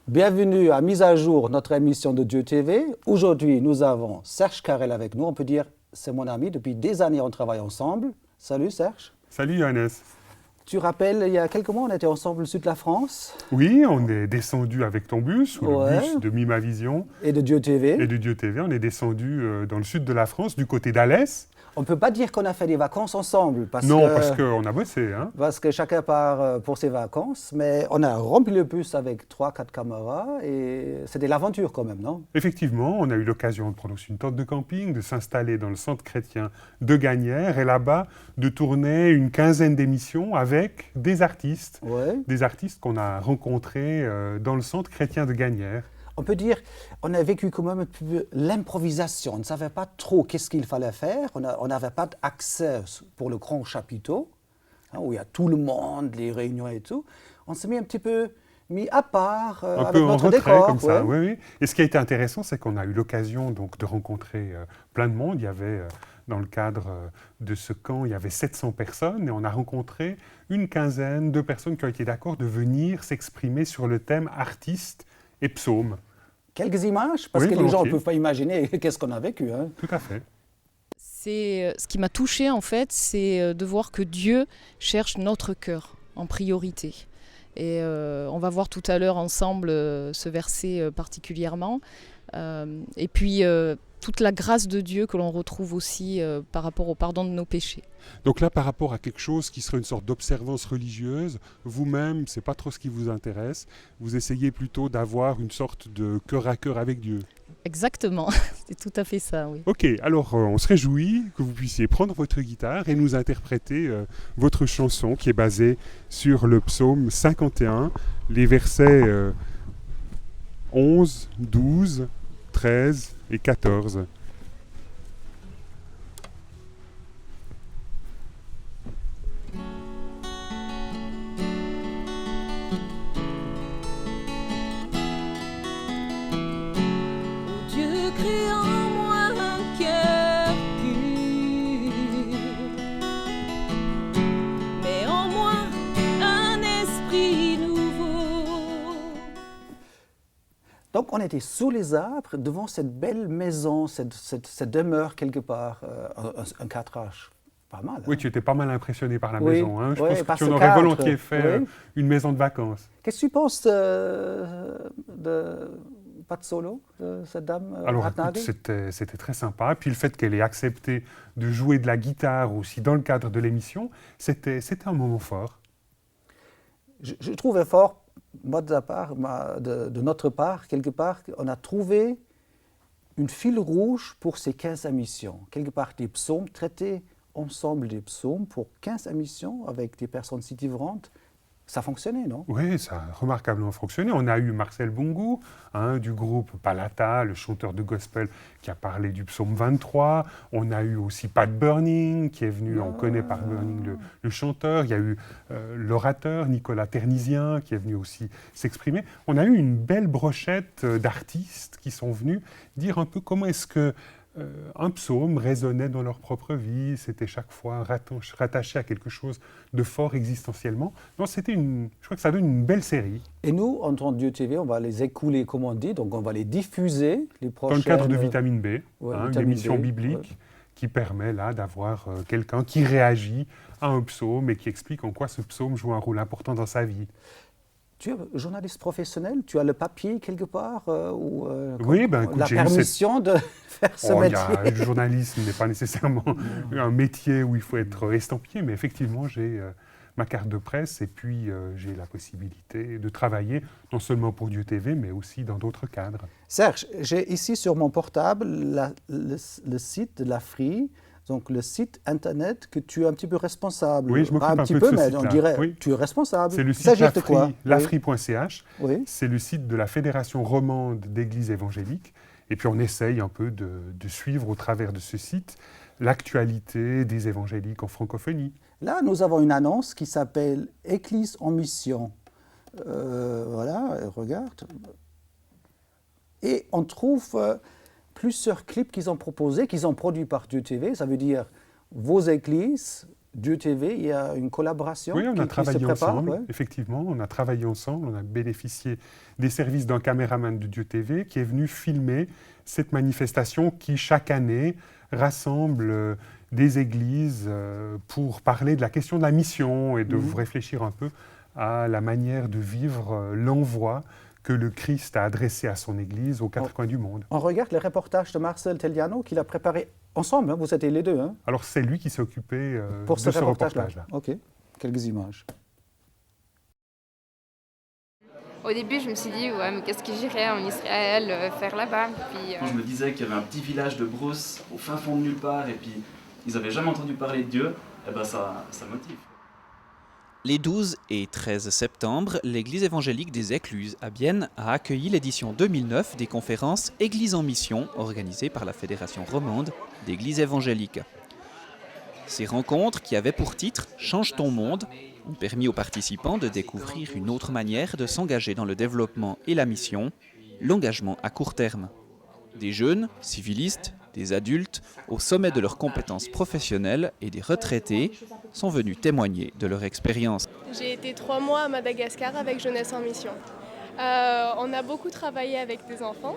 Bienvenue à Mise à jour, notre émission de Dieu TV. Aujourd'hui, nous avons Serge Carrel avec nous. On peut dire c'est mon ami. Depuis des années, on travaille ensemble. Salut Serge. Salut Johannes. Tu rappelles, il y a quelques mois, on était ensemble au sud de la France. Oui, on est descendu avec ton bus, ou le bus de Mimavision. Et de Dieu TV. Et de Dieu TV. On est descendu dans le sud de la France, du côté d'Alès. On ne peut pas dire qu'on a fait des vacances ensemble. Parce qu'on a bossé. Hein. Parce que chacun part pour ses vacances. Mais on a rempli le bus avec 3-4 caméras et c'était l'aventure quand même, non? Effectivement, on a eu l'occasion de prendre aussi une tente de camping, de s'installer dans le centre chrétien de Gagnières et là-bas de tourner une quinzaine d'émissions avec des artistes. Ouais. Des artistes qu'on a rencontrés dans le centre chrétien de Gagnières. On peut dire on a vécu quand même un peu l'improvisation. On ne savait pas trop qu'est-ce qu'il fallait faire. On n'avait pas d'accès pour le grand chapiteau, hein, où il y a tout le monde, les réunions et tout. On s'est un petit peu mis à part avec notre retrait, décor. Comme ça. Oui, oui. Et ce qui a été intéressant, c'est qu'on a eu l'occasion donc, de rencontrer plein de monde. Il y avait, dans le cadre de ce camp, il y avait 700 personnes et on a rencontré une quinzaine de personnes qui ont été d'accord de venir s'exprimer sur le thème artiste et psaume. Quelques images, parce que les gens ne peuvent pas imaginer qu'est-ce qu'on a vécu. Hein. Tout à fait. Ce qui m'a touchée, en fait, c'est de voir que Dieu cherche notre cœur en priorité. Et on va voir tout à l'heure ensemble ce verset particulièrement. Et puis, toute la grâce de Dieu que l'on retrouve aussi par rapport au pardon de nos péchés. Donc là, par rapport à quelque chose qui serait une sorte d'observance religieuse, vous-même, ce n'est pas trop ce qui vous intéresse. Vous essayez plutôt d'avoir une sorte de cœur à cœur avec Dieu. Exactement, c'est tout à fait ça, oui. Ok, alors on se réjouit que vous puissiez prendre votre guitare et nous interpréter votre chanson qui est basée sur le psaume 51, les versets 11, 12, 13 et 14. Donc on était sous les arbres, devant cette belle maison, cette demeure quelque part, un 4H. Pas mal. Hein? Oui, tu étais pas mal impressionné par la maison. Hein. Je pense que tu en aurais volontiers fait une maison de vacances. Qu'est-ce que tu penses de Pat Solo, de cette dame? Alors écoute, c'était très sympa. Puis le fait qu'elle ait accepté de jouer de la guitare aussi dans le cadre de l'émission, c'était un moment fort. Je trouvais fort. Moi, de notre part, quelque part, on a trouvé une fil rouge pour ces 15 émissions. Quelque part, des psaumes, traités ensemble des psaumes pour 15 émissions avec des personnes si différentes. Ça fonctionnait, non? Oui, ça a remarquablement fonctionné. On a eu Marcel Bongou, du groupe Palata, le chanteur de gospel qui a parlé du psaume 23. On a eu aussi Pat Burning qui est venu, on connaît Pat Burning, le chanteur. Il y a eu l'orateur Nicolas Ternisien qui est venu aussi s'exprimer. On a eu une belle brochette d'artistes qui sont venus dire un peu comment est-ce que un psaume résonnait dans leur propre vie, c'était chaque fois rattaché à quelque chose de fort existentiellement. Donc je crois que ça donne une belle série. Et nous, en tant que Dieu TV, on va les écouler, comme on dit, donc on va les diffuser, les prochaines... Dans le cadre de Vitamine B, une émission biblique qui permet là d'avoir quelqu'un qui réagit à un psaume et qui explique en quoi ce psaume joue un rôle important dans sa vie. Tu es journaliste professionnel, tu as le papier quelque part oui, écoute, la permission de faire ce métier. Le journalisme n'est pas nécessairement un métier où il faut être estampillé, mais effectivement, j'ai ma carte de presse et puis j'ai la possibilité de travailler non seulement pour Dieu TV, mais aussi dans d'autres cadres. Serge, j'ai ici sur mon portable le site de l'AFRI, donc le site internet que tu es un petit peu responsable. Oui, je m'occupe un petit peu, mais on dirait tu es responsable. C'est le site l'afri.ch. Oui. C'est le site de la Fédération romande d'églises évangéliques. Et puis on essaye un peu de suivre au travers de ce site l'actualité des évangéliques en francophonie. Là, nous avons une annonce qui s'appelle « Église en mission ». Voilà, regarde. Et on trouve plusieurs clips qu'ils ont proposés, qu'ils ont produits par Dieu TV. Ça veut dire vos églises Dieu TV, il y a une collaboration Oui, on a qui se travaillé prépare, ensemble, ouais. effectivement. On a travaillé ensemble, on a bénéficié des services d'un caméraman de Dieu TV qui est venu filmer cette manifestation qui, chaque année, rassemble des églises pour parler de la question de la mission et de réfléchir un peu à la manière de vivre l'envoi que le Christ a adressé à son Église aux quatre coins du monde. On regarde les reportages de Marcel Telliano qu'il a préparé ensemble, hein, vous étiez les deux. Hein, Alors c'est lui qui s'est occupé pour de ce ce reportage-là. reportage-là. Ok, quelques images. Au début, je me suis dit, ouais, mais qu'est-ce que j'irais en Israël faire là-bas? Puis, Je me disais qu'il y avait un petit village de brousse au fin fond de nulle part et puis ils n'avaient jamais entendu parler de Dieu, et ben ça motive. Les 12 et 13 septembre, l'église évangélique des Écluses à Bienne a accueilli l'édition 2009 des conférences Église en mission organisées par la Fédération romande d'églises évangéliques. Ces rencontres, qui avaient pour titre « Change ton monde », ont permis aux participants de découvrir une autre manière de s'engager dans le développement et la mission, l'engagement à court terme. Des jeunes, civilistes, des adultes, au sommet de leurs compétences professionnelles et des retraités, sont venus témoigner de leur expérience. J'ai été 3 mois à Madagascar avec Jeunesse en mission. On a beaucoup travaillé avec des enfants,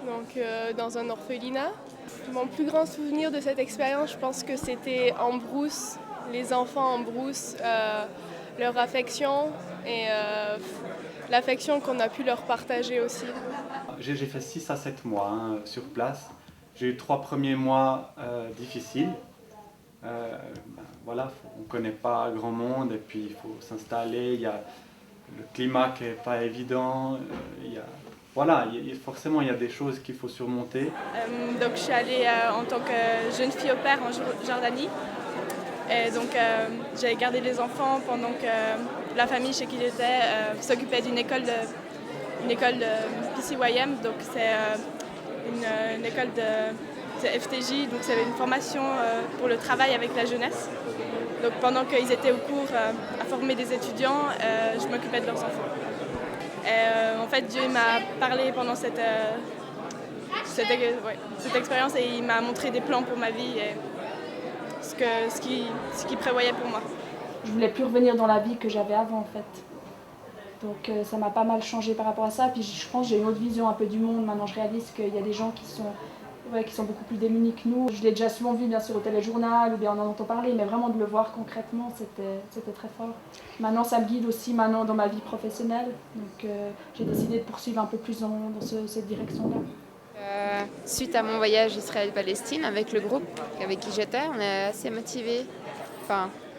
donc dans un orphelinat. Mon plus grand souvenir de cette expérience, je pense que c'était en brousse, les enfants en brousse, leur affection et l'affection qu'on a pu leur partager aussi. J'ai fait 6 à 7 mois sur place. J'ai eu 3 premiers mois difficiles. Voilà, on ne connaît pas grand monde et puis il faut s'installer. Il y a le climat qui n'est pas évident. Forcément, il y a des choses qu'il faut surmonter. Donc, je suis allée en tant que jeune fille au père en Jordanie. Et donc, j'ai gardé les enfants pendant que la famille chez qui j'étais s'occupait d'une école de PCYM. Donc, c'est une école de FTJ, donc c'est une formation pour le travail avec la jeunesse. Donc, pendant qu'ils étaient au cours à former des étudiants, je m'occupais de leurs enfants. Et, en fait, Dieu m'a parlé pendant cette expérience et il m'a montré des plans pour ma vie et ce qu'il prévoyait pour moi. Je voulais plus revenir dans la vie que j'avais avant en fait. Donc ça m'a pas mal changé par rapport à ça. Puis je pense que j'ai une autre vision un peu du monde. Maintenant je réalise qu'il y a des gens qui sont beaucoup plus démunis que nous. Je l'ai déjà souvent vu bien sûr au téléjournal ou bien on en entend parler, mais vraiment de le voir concrètement c'était très fort. Maintenant ça me guide aussi maintenant dans ma vie professionnelle. Donc j'ai décidé de poursuivre un peu plus dans cette direction-là. Suite à mon voyage Israël-Palestine avec le groupe avec qui j'étais, on est assez motivés.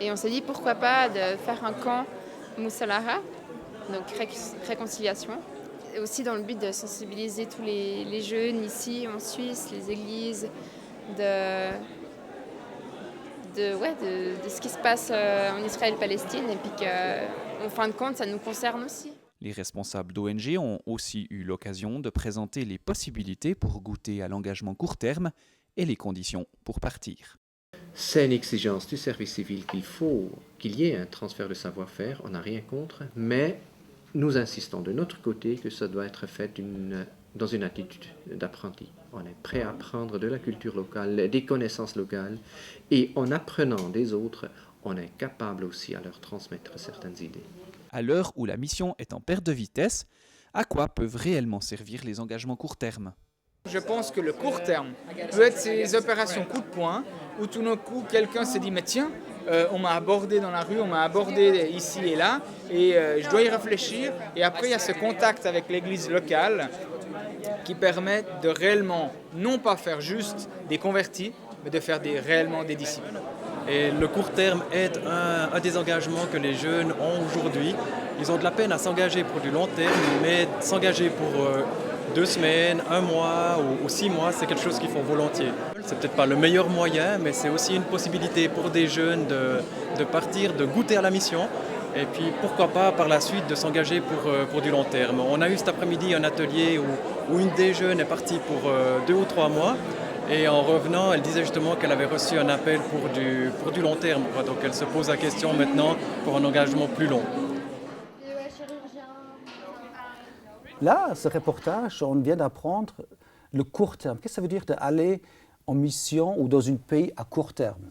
Et on s'est dit pourquoi pas de faire un camp Moussalara, donc réconciliation. Et aussi dans le but de sensibiliser tous les jeunes ici en Suisse, les églises, de ce qui se passe en Israël-Palestine et puis qu'en fin de compte ça nous concerne aussi. Les responsables d'ONG ont aussi eu l'occasion de présenter les possibilités pour goûter à l'engagement court terme et les conditions pour partir. C'est une exigence du service civil qu'il y ait un transfert de savoir-faire, on n'a rien contre, mais nous insistons de notre côté que ça doit être fait dans une attitude d'apprenti. On est prêt à apprendre de la culture locale, des connaissances locales, et en apprenant des autres, on est capable aussi à leur transmettre certaines idées. À l'heure où la mission est en perte de vitesse, à quoi peuvent réellement servir les engagements court terme ? Je pense que le court terme peut être ces opérations coup de poing où tout d'un coup quelqu'un se dit mais tiens, on m'a abordé dans la rue, on m'a abordé ici et là et je dois y réfléchir. Et après il y a ce contact avec l'église locale qui permet de réellement non pas faire juste des convertis mais de faire réellement des disciples. Et le court terme est un des engagements que les jeunes ont aujourd'hui. Ils ont de la peine à s'engager pour du long terme, mais s'engager pour 2 semaines, 1 mois ou 6 mois, c'est quelque chose qu'ils font volontiers. C'est peut-être pas le meilleur moyen, mais c'est aussi une possibilité pour des jeunes de partir, de goûter à la mission. Et puis pourquoi pas par la suite de s'engager pour du long terme. On a eu cet après-midi un atelier où une des jeunes est partie pour 2 ou 3 mois. Et en revenant, elle disait justement qu'elle avait reçu un appel pour du long terme. Donc elle se pose la question maintenant pour un engagement plus long. Là, ce reportage, on vient d'apprendre le court terme. Qu'est-ce que ça veut dire d'aller en mission ou dans un pays à court terme ?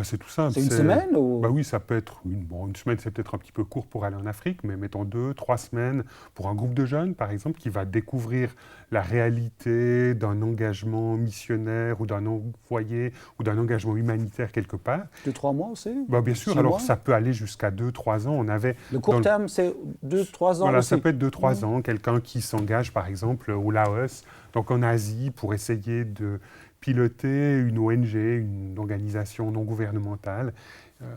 C'est tout simple. C'est une semaine ou... Oui, ça peut être une semaine, c'est peut-être un petit peu court pour aller en Afrique, mais mettons 2-3 semaines pour un groupe de jeunes, par exemple, qui va découvrir la réalité d'un engagement missionnaire ou d'un envoyé ou d'un engagement humanitaire quelque part. 2-3 mois aussi? Bien sûr, alors ça peut aller jusqu'à 2-3 ans. On avait le court terme, c'est 2-3 ans Voilà, aussi. ça peut être 2-3 ans. Quelqu'un qui s'engage, par exemple, au Laos, donc en Asie, pour essayer de piloter une ONG, une organisation non gouvernementale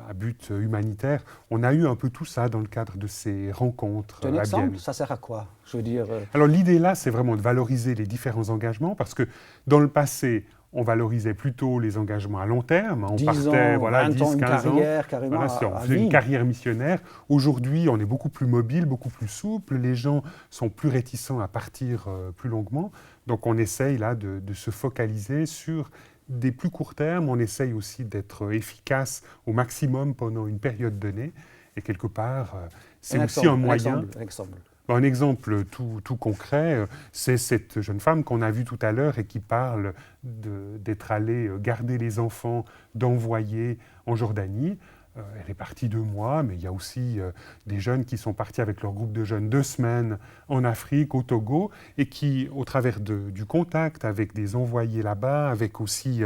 à but humanitaire. On a eu un peu tout ça dans le cadre de ces rencontres. Un exemple, ça sert à quoi? Je veux dire... Alors l'idée là, c'est vraiment de valoriser les différents engagements, parce que dans le passé, on valorisait plutôt les engagements à long terme. On 10 partait, ans, 20 ans, 10, une 15 carrière, carrément on faisait une carrière missionnaire. Aujourd'hui, on est beaucoup plus mobile, beaucoup plus souple. Les gens sont plus réticents à partir plus longuement. Donc on essaye là de se focaliser sur des plus courts termes. On essaye aussi d'être efficace au maximum pendant une période donnée. Et quelque part, c'est aussi un moyen... Un exemple tout concret, c'est cette jeune femme qu'on a vue tout à l'heure et qui parle d'être allée garder les enfants d'envoyés en Jordanie. Elle est partie 2 mois, mais il y a aussi des jeunes qui sont partis avec leur groupe de jeunes 2 semaines en Afrique, au Togo, et qui, au travers du contact avec des envoyés là-bas, avec aussi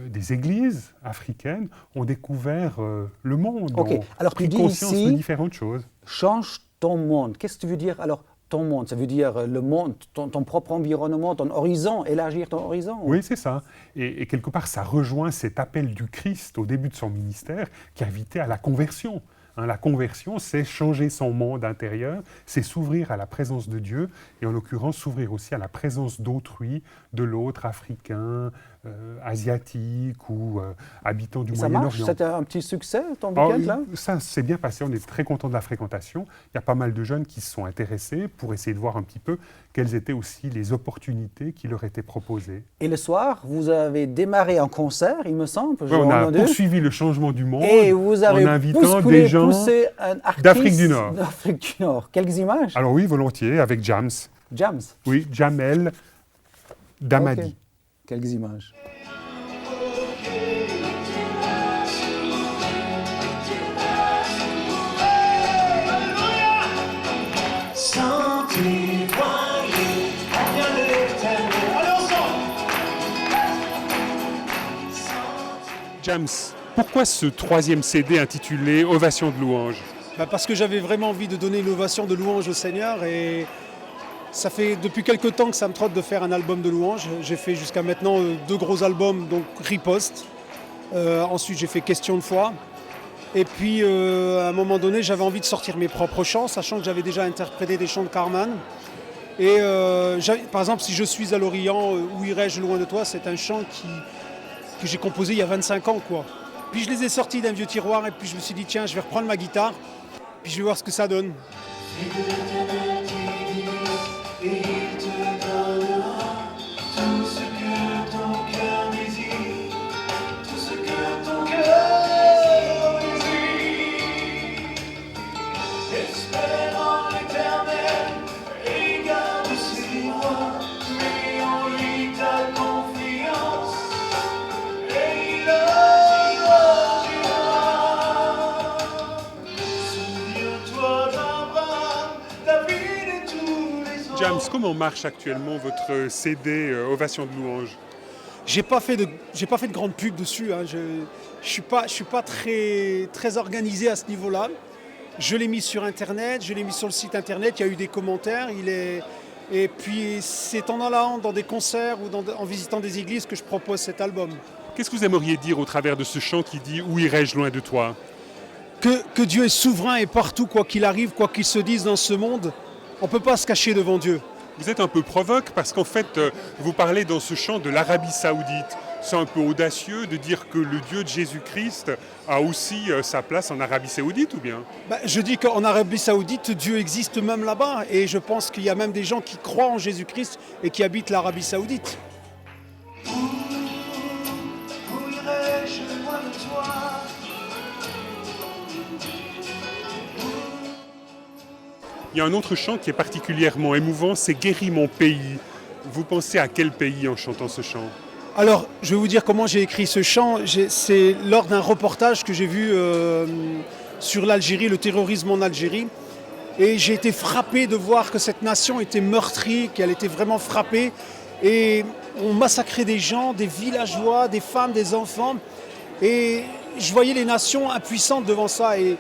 des églises africaines, ont découvert le monde, Alors, pris conscience de différentes choses. Change ton monde. Qu'est-ce que tu veux dire alors? Ton monde, ça veut dire le monde, ton propre environnement, ton horizon, élargir ton horizon. Oui, c'est ça. Et quelque part, ça rejoint cet appel du Christ au début de son ministère qui invitait à la conversion. La conversion, c'est changer son monde intérieur, c'est s'ouvrir à la présence de Dieu et en l'occurrence s'ouvrir aussi à la présence d'autrui, de l'autre, africain, asiatique ou habitant du Moyen-Orient. Ça marche? C'était un petit succès, ton week-end, là? Ça s'est bien passé, on est très content de la fréquentation. Il y a pas mal de jeunes qui se sont intéressés pour essayer de voir un petit peu quelles étaient aussi les opportunités qui leur étaient proposées. Et le soir, vous avez démarré en concert, il me semble. On a poursuivi le changement du monde et vous avez en invitant des gens d'Afrique du Nord. D'Afrique du Nord. Quelles images? Alors oui, volontiers, avec Jams. Jams? Oui, Jamel Damadi. Okay. Quelques images. Jams, pourquoi ce 3e CD intitulé Ovation de louange? Parce que j'avais vraiment envie de donner une ovation de louange au Seigneur et ça fait depuis quelques temps que ça me trotte de faire un album de louange. J'ai fait jusqu'à maintenant 2 gros albums, donc Riposte. Ensuite j'ai fait Question de foi. Et puis à un moment donné j'avais envie de sortir mes propres chants, sachant que j'avais déjà interprété des chants de Carman. Et par exemple, Si je suis à l'Orient, où irai-je loin de toi, c'est un chant que j'ai composé il y a 25 ans, quoi. Puis je les ai sortis d'un vieux tiroir et puis je me suis dit tiens, je vais reprendre ma guitare, puis je vais voir ce que ça donne. Et il te donnera tout ce que ton cœur désire, tout ce que ton cœur désire. Espère en l'Éternel et garde ses voies, mets en lui ta confiance et il agira. Souviens-toi d'Abraham, David et tous les autres. Jams, comment marche actuellement votre CD Ovation de louange? J'ai pas fait de grande pub dessus. Hein. Je suis pas très organisé à ce niveau-là. Je l'ai mis sur Internet, je l'ai mis sur le site Internet. Il y a eu des commentaires. Et puis c'est en allant dans des concerts ou en visitant des églises que je propose cet album. Qu'est-ce que vous aimeriez dire au travers de ce chant qui dit « Où irai-je loin de toi » ? Que Dieu est souverain et partout, quoi qu'il arrive, quoi qu'il se dise dans ce monde, on ne peut pas se cacher devant Dieu. Vous êtes un peu provoque parce qu'en fait, vous parlez dans ce chant de l'Arabie Saoudite. C'est un peu audacieux de dire que le Dieu de Jésus-Christ a aussi sa place en Arabie Saoudite, ou bien? Je dis qu'en Arabie Saoudite, Dieu existe même là-bas. Et je pense qu'il y a même des gens qui croient en Jésus-Christ et qui habitent l'Arabie Saoudite. Où irai-je loin de toi ? Il y a un autre chant qui est particulièrement émouvant, c'est « Guéris mon pays ». Vous pensez à quel pays en chantant ce chant ? Alors, je vais vous dire comment j'ai écrit ce chant. C'est lors d'un reportage que j'ai vu sur l'Algérie, le terrorisme en Algérie. Et j'ai été frappé de voir que cette nation était meurtrie, qu'elle était vraiment frappée. Et on massacrait des gens, des villageois, des femmes, des enfants. Et je voyais les nations impuissantes devant ça. Et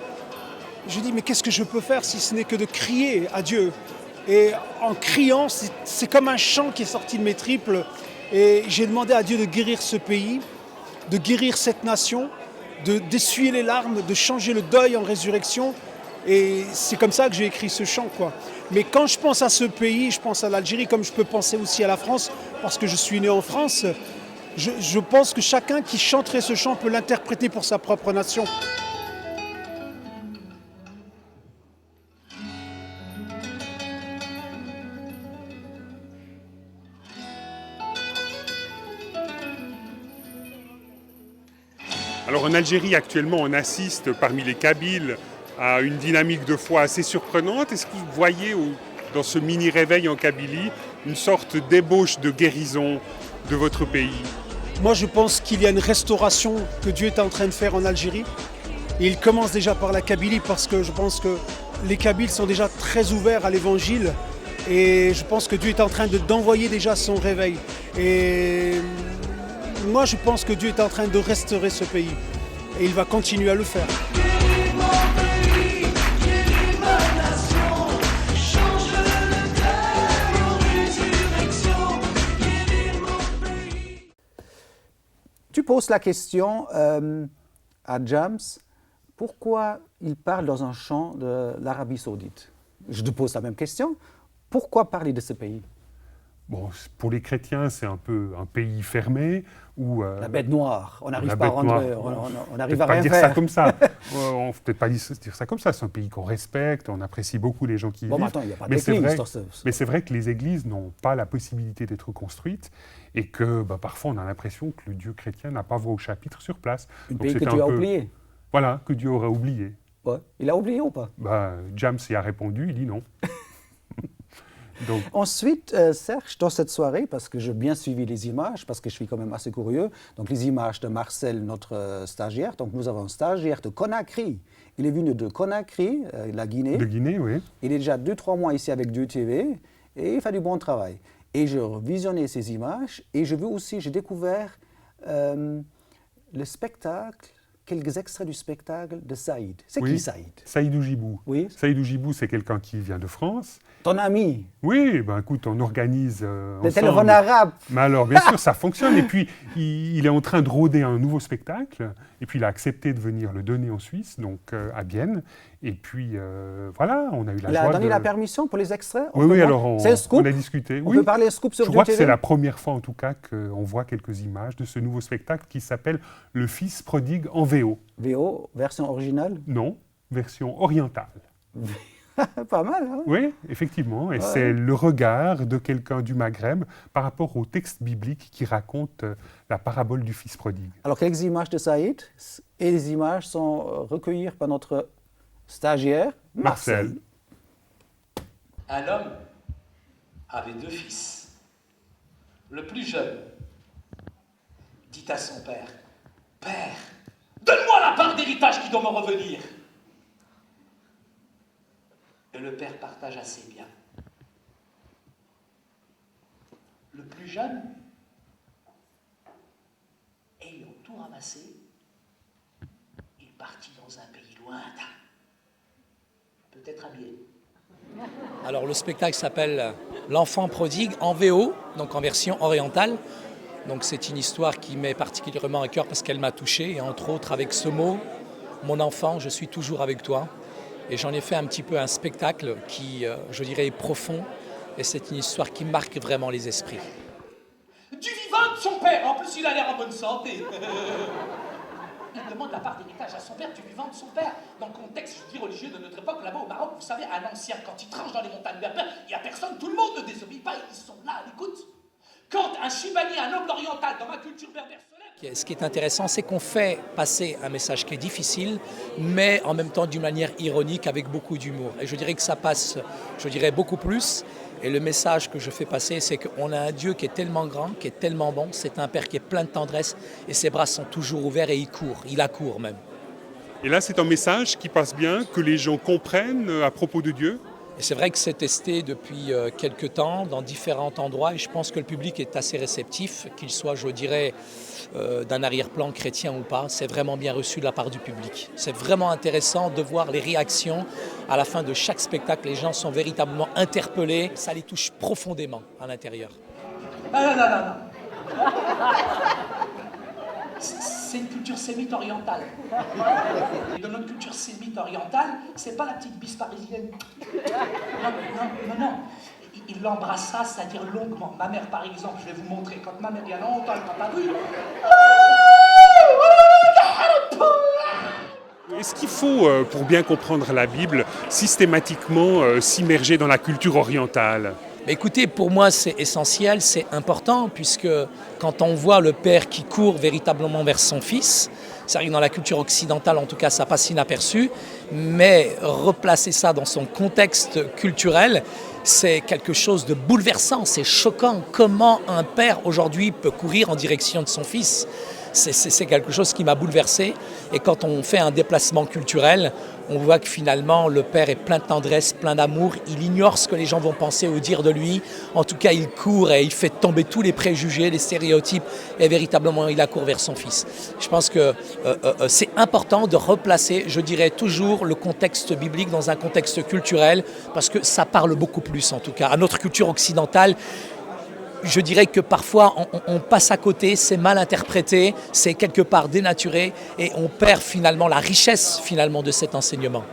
je dis, mais qu'est-ce que je peux faire si ce n'est que de crier à Dieu? Et en criant, c'est comme un chant qui est sorti de mes tripes. Et j'ai demandé à Dieu de guérir ce pays, de guérir cette nation, d'essuyer les larmes, de changer le deuil en résurrection. Et c'est comme ça que j'ai écrit ce chant, quoi. Mais quand je pense à ce pays, je pense à l'Algérie, comme je peux penser aussi à la France, parce que je suis né en France, je pense que chacun qui chanterait ce chant peut l'interpréter pour sa propre nation. Alors en Algérie, actuellement, on assiste parmi les Kabyles à une dynamique de foi assez surprenante. Est-ce que vous voyez dans ce mini-réveil en Kabylie une sorte d'ébauche de guérison de votre pays? Moi, je pense qu'il y a une restauration que Dieu est en train de faire en Algérie. Et il commence déjà par la Kabylie parce que je pense que les Kabyles sont déjà très ouverts à l'évangile. Et je pense que Dieu est en train d'envoyer déjà son réveil. Et moi, je pense que Dieu est en train de restaurer ce pays. Et il va continuer à le faire. Tu poses la question à James, pourquoi il parle dans un chant de l'Arabie Saoudite? Je te pose la même question. Pourquoi parler de ce pays? Bon, pour les chrétiens, c'est un peu un pays fermé où la bête noire. On n'arrive pas à rentrer, on n'arrive à rien dire faire. Ça comme ça. On ne peut peut-être pas dire ça comme ça. C'est un pays qu'on respecte, on apprécie beaucoup les gens qui y vivent. Mais attends, il n'y a pas d'église. Mais c'est vrai que les églises n'ont pas la possibilité d'être construites et que parfois on a l'impression que le Dieu chrétien n'a pas voix au chapitre sur place. Un pays que Dieu a oublié. Voilà, que Dieu aurait oublié. Ouais. Il a oublié ou pas? James y a répondu, il dit non. Donc. Ensuite, Serge, dans cette soirée, parce que j'ai bien suivi les images, parce que je suis quand même assez curieux, donc les images de Marcel, notre stagiaire, donc nous avons un stagiaire de Conakry. Il est venu de Conakry, la Guinée. De Guinée, oui. Il est déjà 2-3 mois ici avec Dieu TV et il fait du bon travail. Et je visionnais ces images et j'ai découvert le spectacle, quelques extraits du spectacle de Saïd. C'est qui Saïd? Saïd Oujibou. Oui. Saïd Oujibou, c'est quelqu'un qui vient de France. Ton ami? Oui, écoute, on organise le téléphone arabe. Mais alors, bien sûr, ça fonctionne. Et puis, il est en train de rôder un nouveau spectacle. Et puis, il a accepté de venir le donner en Suisse, donc à Bienne. Et puis, voilà, on a eu la joie de... Il a donné la permission pour les extraits? Oui, alors on a discuté. On peut parler scoop sur Je crois Dieu que TV? c'est la première fois, en tout cas, qu'on voit quelques images de ce nouveau spectacle qui s'appelle « Le Fils prodigue en VO ». VO, version originale? Non, version orientale. Pas mal, hein? Oui, effectivement. Et c'est le regard de quelqu'un du Maghreb par rapport au texte biblique qui raconte la parabole du Fils prodigue. Alors, quelques images de Saïd, et les images sont recueillies par notre stagiaire, Marcel. Un homme avait 2 fils. Le plus jeune dit à son père, « Père, donne-moi la part d'héritage qui doit me revenir !» Et le père partage assez bien. Le plus jeune, ayant tout ramassé, il partit dans un pays lointain, peut-être à Bienne. Alors le spectacle s'appelle L'Enfant prodigue en VO, donc en version orientale. Donc c'est une histoire qui m'est particulièrement à cœur parce qu'elle m'a touché, et entre autres avec ce mot, mon enfant, je suis toujours avec toi. Et j'en ai fait un petit peu un spectacle qui, je dirais, est profond. Et c'est une histoire qui marque vraiment les esprits. Du vivant de son père, en plus il a l'air en bonne santé. Il demande la part d'héritage à son père, du vivant de son père. Dans le contexte, je dis, religieux de notre époque, là-bas au Maroc, vous savez, un ancien, quand il tranche dans les montagnes berbères, il n'y a personne, tout le monde ne désobéit pas, ils sont là à l'écoute. Quand un chevalier, un noble oriental, dans ma culture berbère, ce qui est intéressant, c'est qu'on fait passer un message qui est difficile, mais en même temps d'une manière ironique, avec beaucoup d'humour. Et je dirais que ça passe, beaucoup plus. Et le message que je fais passer, c'est qu'on a un Dieu qui est tellement grand, qui est tellement bon, c'est un Père qui est plein de tendresse et ses bras sont toujours ouverts et il accourt même. Et là, c'est un message qui passe bien, que les gens comprennent à propos de Dieu. Et c'est vrai que c'est testé depuis quelques temps dans différents endroits et je pense que le public est assez réceptif, qu'il soit, je dirais, d'un arrière-plan chrétien ou pas. C'est vraiment bien reçu de la part du public. C'est vraiment intéressant de voir les réactions à la fin de chaque spectacle. Les gens sont véritablement interpellés. Ça les touche profondément à l'intérieur. Non. C'est une culture sémite orientale. Et dans notre culture sémite orientale, c'est pas la petite bise parisienne. Non. Il l'embrassera, c'est-à-dire longuement. Ma mère, par exemple, je vais vous montrer, quand ma mère, il y a longtemps, elle m'a pas vu. Est-ce qu'il faut, pour bien comprendre la Bible, systématiquement s'immerger dans la culture orientale ? Écoutez, pour moi c'est essentiel, c'est important, puisque quand on voit le père qui court véritablement vers son fils, c'est vrai que dans la culture occidentale en tout cas ça passe inaperçu, mais replacer ça dans son contexte culturel, c'est quelque chose de bouleversant, c'est choquant. Comment un père aujourd'hui peut courir en direction de son fils ? C'est quelque chose qui m'a bouleversé. Et quand on fait un déplacement culturel, on voit que finalement le père est plein de tendresse, plein d'amour. Il ignore ce que les gens vont penser ou dire de lui. En tout cas, il court et il fait tomber tous les préjugés, les stéréotypes. Et véritablement, il accourt vers son fils. Je pense que c'est important de replacer, je dirais toujours, le contexte biblique dans un contexte culturel, parce que ça parle beaucoup plus, en tout cas, à notre culture occidentale. Je dirais que parfois on passe à côté, c'est mal interprété, c'est quelque part dénaturé et on perd finalement la richesse finalement de cet enseignement.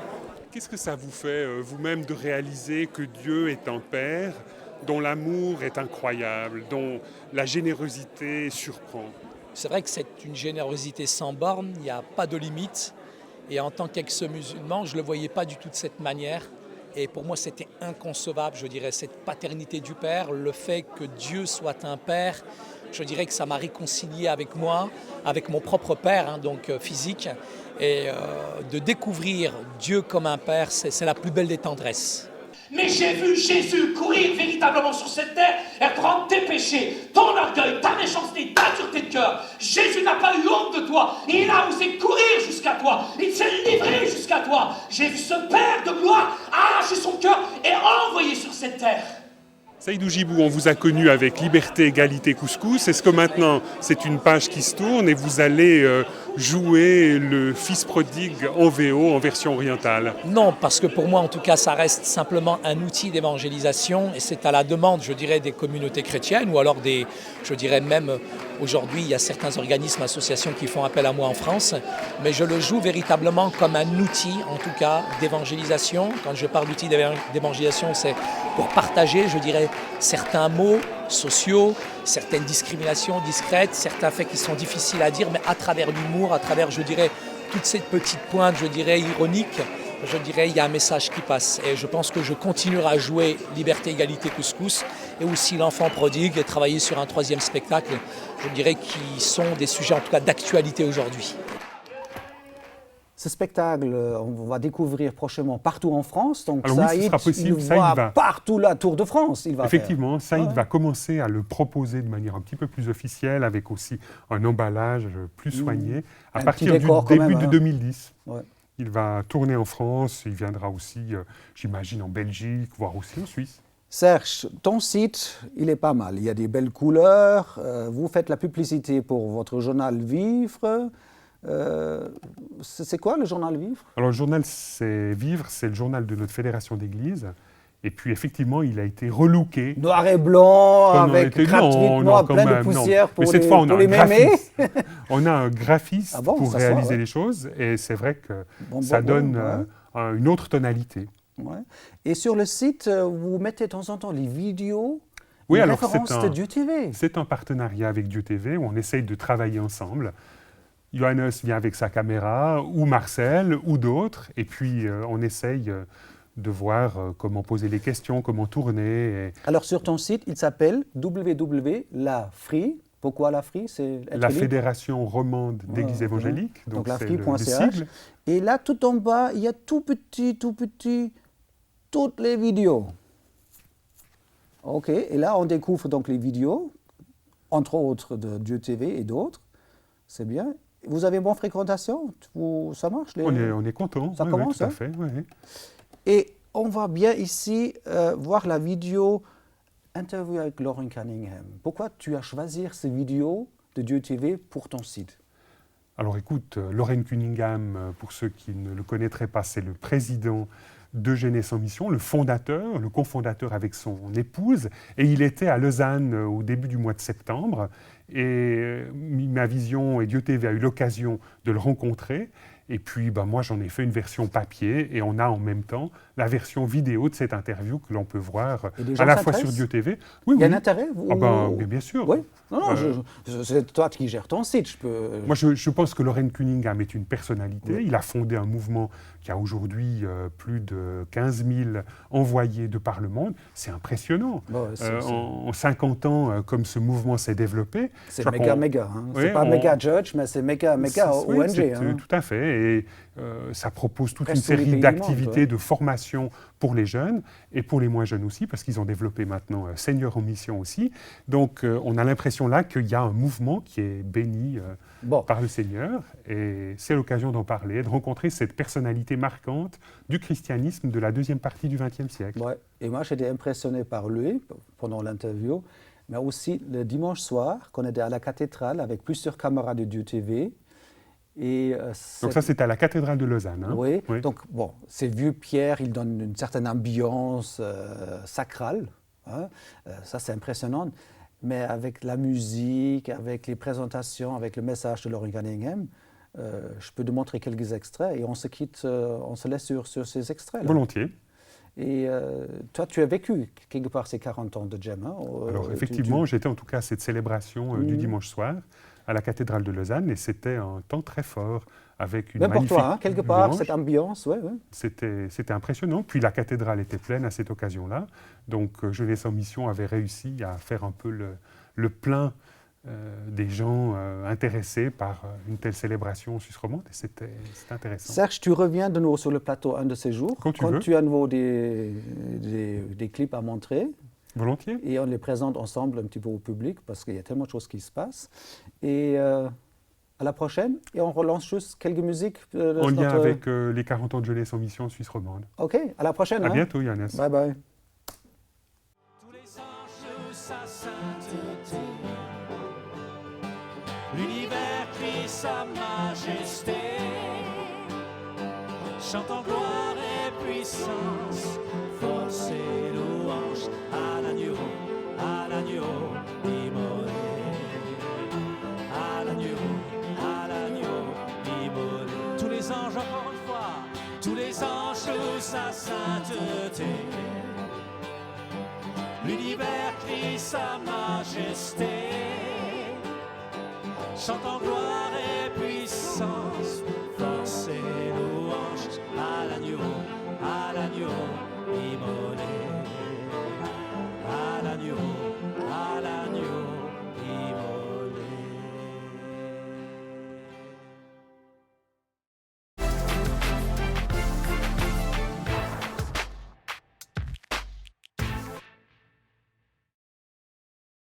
Qu'est-ce que ça vous fait vous-même de réaliser que Dieu est un Père dont l'amour est incroyable, dont la générosité surprend ? C'est vrai que c'est une générosité sans borne, il n'y a pas de limite. Et en tant qu'ex-musulman, je ne le voyais pas du tout de cette manière. Et pour moi, c'était inconcevable, je dirais, cette paternité du Père, le fait que Dieu soit un Père. Je dirais que ça m'a réconcilié avec moi, avec mon propre Père, donc physique. Et de découvrir Dieu comme un Père, c'est la plus belle des tendresses. Mais j'ai vu Jésus courir véritablement sur cette terre et prendre tes péchés, ton orgueil, ta méchanceté, ta dureté de cœur. Jésus n'a pas eu honte de toi. Il a osé courir jusqu'à toi. Il s'est livré jusqu'à toi. J'ai vu ce Père de gloire arracher son cœur et envoyer sur cette terre. Seydou Djibou, on vous a connu avec Liberté, Égalité, Couscous. Est-ce que maintenant c'est une page qui se tourne et vous allez jouer le fils prodigue en VO, en version orientale ? Non, parce que pour moi en tout cas ça reste simplement un outil d'évangélisation et c'est à la demande, je dirais, des communautés chrétiennes ou alors je dirais même aujourd'hui il y a certains organismes, associations qui font appel à moi en France, mais je le joue véritablement comme un outil en tout cas d'évangélisation. Quand je parle d'outil d'évangélisation, c'est pour partager, je dirais, certains mots sociaux, certaines discriminations discrètes, certains faits qui sont difficiles à dire, mais à travers l'humour, à travers, je dirais, toutes ces petites pointes, je dirais, ironiques, je dirais, il y a un message qui passe. Et je pense que je continuerai à jouer Liberté, Égalité, Couscous, et aussi L'Enfant prodigue, et travailler sur un troisième spectacle, je dirais, qui sont des sujets, en tout cas, d'actualité aujourd'hui. Ce spectacle, on va découvrir prochainement partout en France. Donc alors Saïd, oui, ce sera possible. il va partout la Tour de France. Effectivement, Saïd va commencer à le proposer de manière un petit peu plus officielle, avec aussi un emballage plus soigné, à partir du début de 2010. Ouais. Il va tourner en France, il viendra aussi, j'imagine, en Belgique, voire aussi en Suisse. Serge, ton site, il est pas mal. Il y a des belles couleurs. Vous faites la publicité pour votre journal Vivre. C'est quoi le journal Vivre ? Alors le journal Vivre, c'est le journal de notre fédération d'église. Et puis effectivement, il a été relooké. Noir et blanc, avec gratuitement plein de poussière pour les mémés. On a un graphiste pour réaliser les choses. Et c'est vrai que ça donne une autre tonalité. Ouais. Et sur le site, vous mettez de temps en temps les vidéos. Oui, alors références de Dieu TV. C'est un partenariat avec Dieu TV où on essaye de travailler ensemble. Johannes vient avec sa caméra, ou Marcel, ou d'autres, et puis on essaye de voir comment poser les questions, comment tourner. Alors sur ton site, il s'appelle www.lafri. Pourquoi Lafri ? C'est la Fédération romande d'églises évangéliques. Donc lafri.ch. Et là, tout en bas, il y a tout petit, toutes les vidéos. Ok, et là on découvre donc les vidéos, entre autres de Dieu TV et d'autres. C'est bien. Vous avez une bonne fréquentation? Ça marche On est content. Ça oui, commence, tout à hein? fait. Oui. Et on va bien ici voir la vidéo interview avec Lauren Cunningham. Pourquoi tu as choisi ces vidéos de Dieu TV pour ton site? Alors écoute, Lauren Cunningham, pour ceux qui ne le connaîtraient pas, c'est le président de Jeunesse en Mission, le fondateur, le cofondateur avec son épouse. Et il était à Lausanne au début du mois de septembre. Et Ma Vision et Dieu TV a eu l'occasion de le rencontrer. Et puis, moi, j'en ai fait une version papier et on a en même temps la version vidéo de cette interview que l'on peut voir à la fois sur Dieu TV. Oui, il y a un intérêt bien sûr. Oui. Non, c'est toi qui gères ton site. Moi, je pense que Lauren Cunningham est une personnalité. Oui. Il a fondé un mouvement qui a aujourd'hui plus de 15 000 envoyés de par le monde. C'est impressionnant. En 50 ans, comme ce mouvement s'est développé. C'est méga. Hein. Oui, c'est pas méga church, mais c'est méga ONG. Hein. Tout à fait. Et ça propose toute une série d'activités de formation pour les jeunes et pour les moins jeunes aussi, parce qu'ils ont développé maintenant Seigneur en Mission aussi. Donc, on a l'impression là qu'il y a un mouvement qui est béni par le Seigneur. Et c'est l'occasion d'en parler, de rencontrer cette personnalité marquante du christianisme de la deuxième partie du XXe siècle. Ouais. Et moi, j'étais impressionné par lui pendant l'interview, mais aussi le dimanche soir, qu'on était à la cathédrale avec plusieurs camarades de Dieu TV. Donc ça, c'était à la cathédrale de Lausanne. Hein? Oui. Donc ces vieux pierres, ils donnent une certaine ambiance sacrale. Hein? Ça, c'est impressionnant. Mais avec la musique, avec les présentations, avec le message de Lauren Cunningham, je peux te montrer quelques extraits et on se quitte, on se laisse sur ces extraits-là. Volontiers. Et toi, tu as vécu quelque part ces 40 ans de GEM. Hein? Alors effectivement, j'étais en tout cas à cette célébration du dimanche soir à la cathédrale de Lausanne et c'était un temps très fort avec une magnifique pour toi, hein, quelque part, louange. Cette ambiance, ouais. C'était impressionnant. Puis la cathédrale était pleine à cette occasion-là. Donc Jeunesse en Mission avait réussi à faire un peu le plein des gens intéressés par une telle célébration en Suisse romande et c'était intéressant. Serge, tu reviens de nouveau sur le plateau un de ces jours. Quand tu as de nouveau des clips à montrer. Volontiers. Et on les présente ensemble un petit peu au public parce qu'il y a tellement de choses qui se passent. Et à la prochaine. Et on relance juste quelques musiques. En lien avec les 40 ans de Jeunesse en Mission en Suisse romande. OK, à la prochaine. À bientôt, Yannis. Bye bye. Tous les anges sous sa sainteté, l'univers crie sa majesté, chantant gloire et puissance, force et louange à l'agneau immolé, à l'agneau immolé. Tous les anges, encore une fois, tous les anges sous sa sainteté, l'univers crie sa majesté, chantant gloire et puissance, force et louange à l'agneau immolé.